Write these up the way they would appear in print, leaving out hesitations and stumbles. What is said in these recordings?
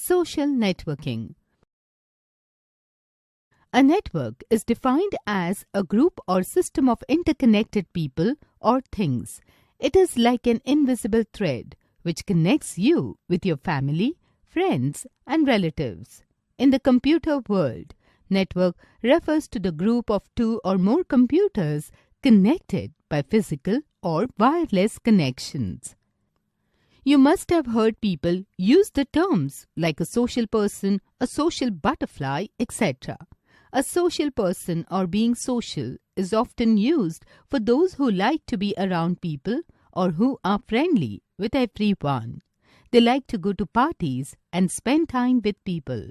Social networking. A network is defined as a group or system of interconnected people or things. It is like an invisible thread which connects you with your family, friends, and relatives. In the computer world, network refers to the group of two or more computers connected by physical or wireless connections. You must have heard people use the terms like a social person, a social butterfly, etc. A social person or being social is often used for those who like to be around people or who are friendly with everyone. They like to go to parties and spend time with people.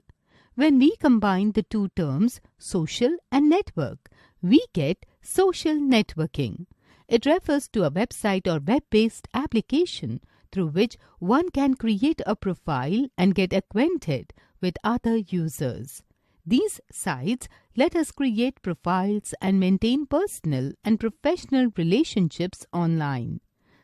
When we combine the two terms, social and network, we get social networking. It refers to a website or web-based application through which one can create a profile and get acquainted with other users. These sites let us create profiles and maintain personal and professional relationships online.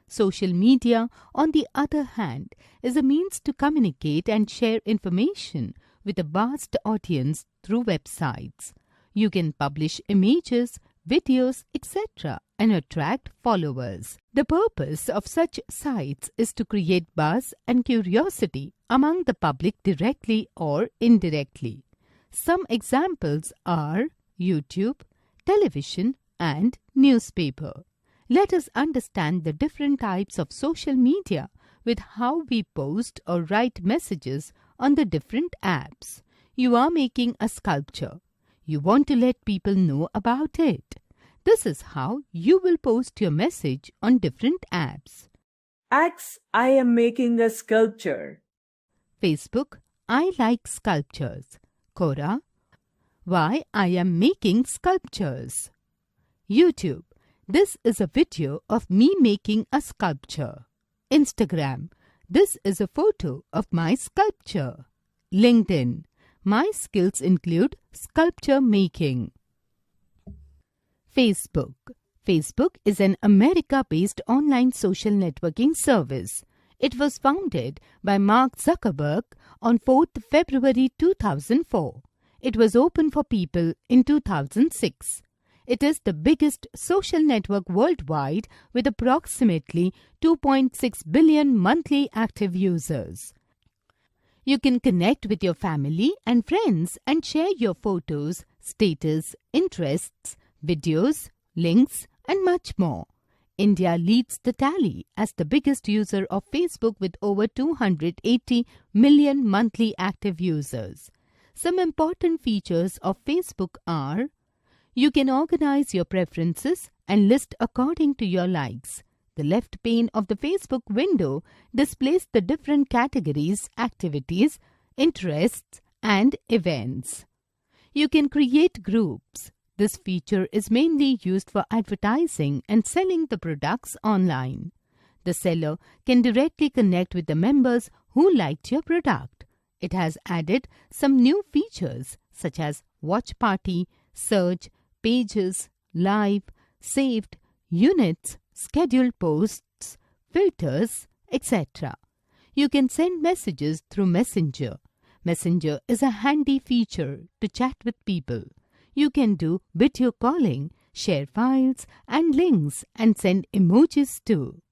Social media, on the other hand, is a means to communicate and share information with a vast audience through websites. You can publish images, videos, etc. and attract followers. The purpose of such sites is to create buzz and curiosity among the public directly or indirectly. Some examples are YouTube, television, and newspaper. Let us understand the different types of social media with how we post or write messages on the different apps. You are making a sculpture. You want to let people know about it. This is how you will post your message on different apps. X, I am making a sculpture. Facebook, I like sculptures. Quora, why I am making sculptures. YouTube, this is a video of me making a sculpture. Instagram, this is a photo of my sculpture. LinkedIn, my skills include sculpture making. Facebook. Facebook is an America-based online social networking service. It was founded by Mark Zuckerberg on 4th February 2004. It was open for people in 2006. It is the biggest social network worldwide with approximately 2.6 billion monthly active users. You can connect with your family and friends and share your photos, status, interests, videos, links, and much more. India leads the tally as the biggest user of Facebook with over 280 million monthly active users. Some important features of Facebook are: you can organize your preferences and list according to your likes. The left pane of the Facebook window displays the different categories, activities, interests, and events. You can create groups. This feature is mainly used for advertising and selling the products online. The seller can directly connect with the members who liked your product. It has added some new features such as watch party, search, pages, live, saved, units, scheduled posts, filters, etc. You can send messages through Messenger. Messenger is a handy feature to chat with people. You can do video calling, share files and links, and send emojis too.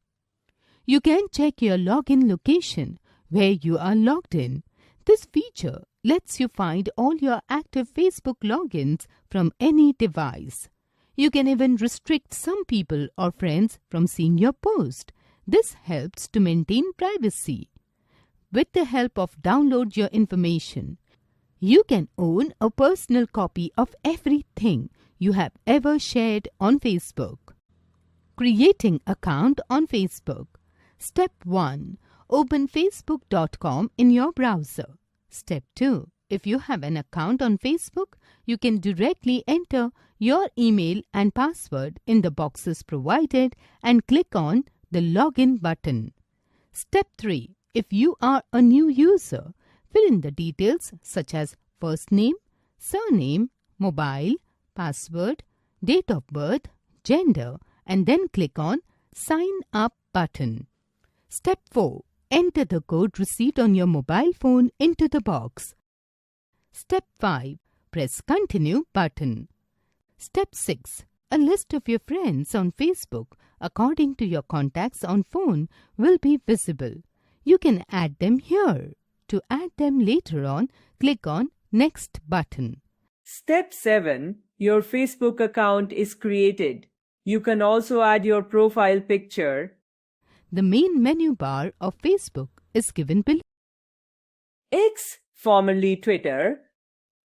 You can check your login location where you are logged in. This feature lets you find all your active Facebook logins from any device. You can even restrict some people or friends from seeing your post. This helps to maintain privacy. With the help of Download Your Information, you can own a personal copy of everything you have ever shared on Facebook. Creating account on Facebook. Step 1. Open facebook.com in your browser. Step 2. If you have an account on Facebook, you can directly enter your email and password in the boxes provided and click on the login button. Step 3. If you are a new user, fill in the details such as first name, surname, mobile, password, date of birth, gender, and then click on Sign Up button. Step 4. Enter the code received on your mobile phone into the box. Step 5. Press Continue button. Step 6. A list of your friends on Facebook according to your contacts on phone will be visible. You can add them here. To add them later on, click on Next button. Step 7. Your Facebook account is created. You can also add your profile picture. The main menu bar of Facebook is given below. X, formerly Twitter.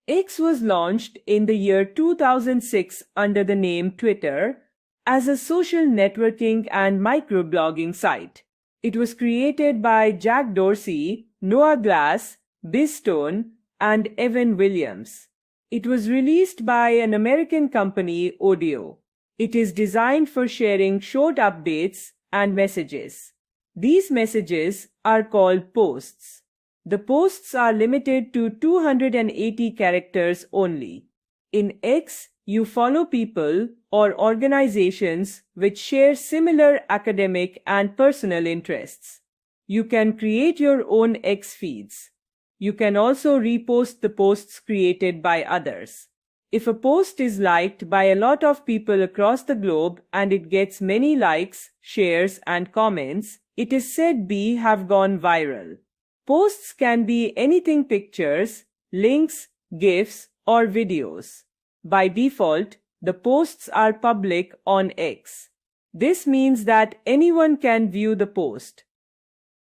X was launched in the year 2006 under the name Twitter as a social networking and microblogging site. It was created by Jack Dorsey, Noah Glass, Biz Stone, and Evan Williams. It was released by an American company, Odeo. It is designed for sharing short updates and messages. These messages are called posts. The posts are limited to 280 characters only. In X, you follow people or organizations which share similar academic and personal interests. You can create your own X feeds. You can also repost the posts created by others. If a post is liked by a lot of people across the globe and it gets many likes, shares, and comments, it is said to have gone viral. Posts can be anything: pictures, links, GIFs, or videos. By default, the posts are public on X. This means that anyone can view the post.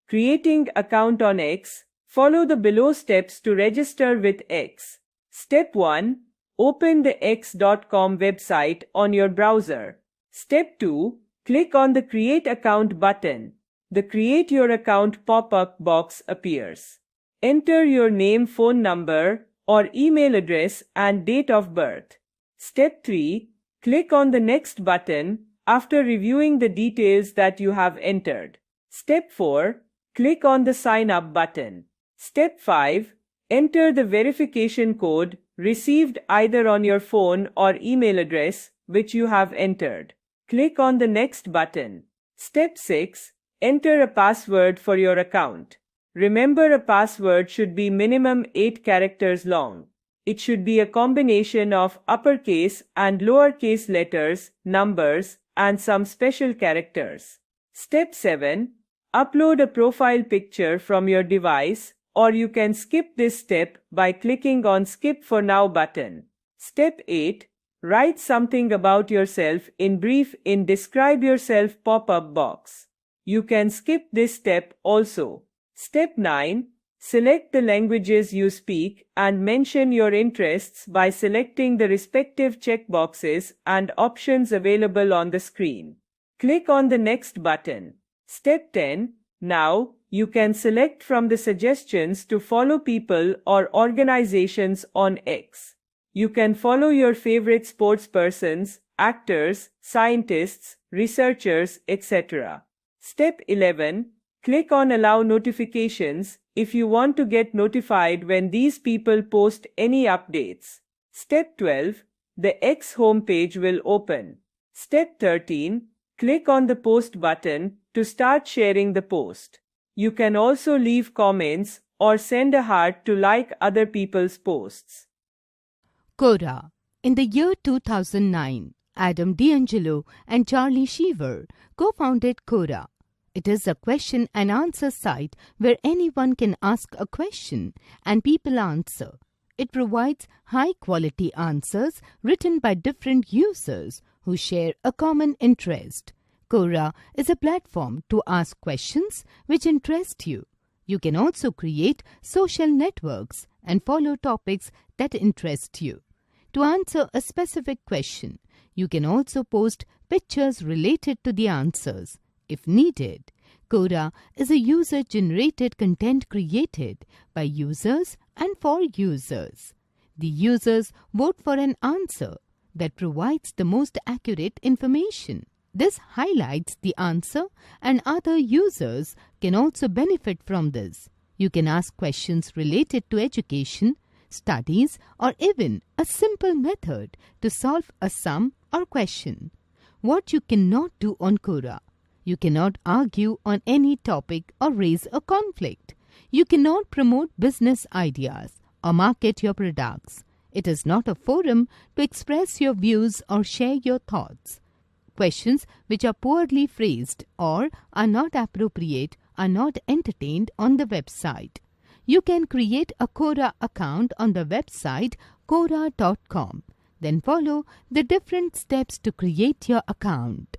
Creating account on X. Follow the below steps to register with X. Step 1. Open the 𝐒𝐥𝐮𝐬 website on your browser. Step 2. Click on the Create Account button. The Create Your Account pop-up box appears. Enter your name, phone number, or email address and date of birth. Step 3. Click on the Next button after reviewing the details that you have entered. Step 4. Click on the Sign Up button. Step 5. Enter the verification code received either on your phone or email address which you have entered. Click on the Next button. Step 6. Enter a password for your account. Remember, a password should be minimum 8 characters long. It should be a combination of uppercase and lowercase letters, numbers, and some special characters. Step 7. Upload a profile picture from your device, or you can skip this step by clicking on Skip for Now button. Step 8. Write something about yourself in brief in Describe Yourself pop-up box. You can skip this step also. Step 9. Select the languages you speak and mention your interests by selecting the respective checkboxes and options available on the screen. Click on the Next button. Step 10. Now, you can select from the suggestions to follow people or organizations on X. You can follow your favorite sportspersons, actors, scientists, researchers, etc. Step 11. Click on Allow Notifications if you want to get notified when these people post any updates. Step 12. The X homepage will open. Step 13. Click on the Post button to start sharing the post. You can also leave comments or send a heart to like other people's posts. Quora. In the year 2009, Adam D'Angelo and Charlie Sheaver co-founded Quora. It is a question and answer site where anyone can ask a question and people answer. It provides high-quality answers written by different users who share a common interest. Quora is a platform to ask questions which interest you. You can also create social networks and follow topics that interest you. To answer a specific question, you can also post pictures related to the answers if needed. Quora is a user-generated content created by users and for users. The users vote for an answer that provides the most accurate information. This highlights the answer, and other users can also benefit from this. You can ask questions related to education, studies, or even a simple method to solve a sum or question. What you cannot do on Quora: You cannot argue on any topic or raise a conflict. You cannot promote business ideas or market your products. It is not a forum to express your views or share your thoughts. Questions which are poorly phrased or are not appropriate are not entertained on the website. You can create a Quora account on the website Quora.com. Then follow the different steps to create your account.